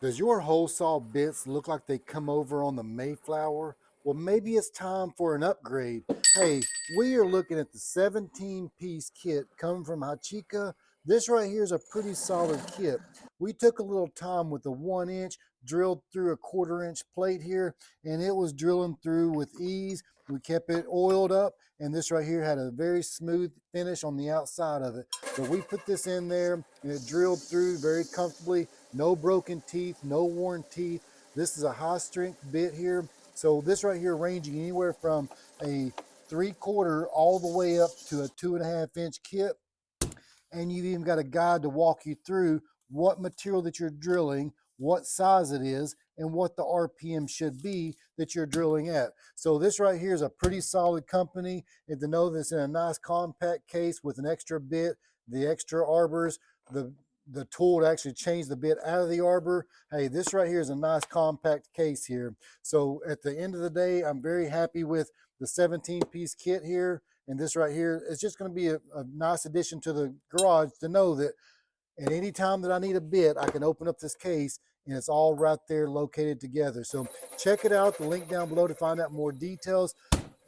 Does your hole saw bits look like they come over on the Mayflower? Well, maybe it's time for an upgrade. Hey, we are looking at the 17-piece kit coming from Hachika. This right here is a pretty solid kit. We took a little time with the 1 inch, drilled through a 1/4 inch plate here, and it was drilling through with ease. We kept it oiled up, and this right here had a very smooth finish on the outside of it. So we put this in there, and it drilled through very comfortably. No broken teeth, no worn teeth. This is a high strength bit here. So this right here ranging anywhere from a 3/4 all the way up to a 2.5 inch kit. And you've even got a guide to walk you through what material that you're drilling, what size it is, and what the RPM should be that you're drilling at. So this right here is a pretty solid company, and to know this in a nice compact case with an extra bit, the extra arbors, the tool to actually change the bit out of the arbor. Hey, this right here is a nice compact case here. So at the end of the day, I'm very happy with the 17-piece kit here. And this right here is just going to be a nice addition to the garage to know that at any time that I need a bit, I can open up this case and it's all right there located together. So check it out, the link down below to find out more details.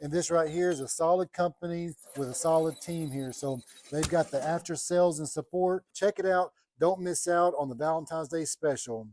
And this right here is a solid company with a solid team here. So they've got the after sales and support. Check it out. Don't miss out on the Valentine's Day special.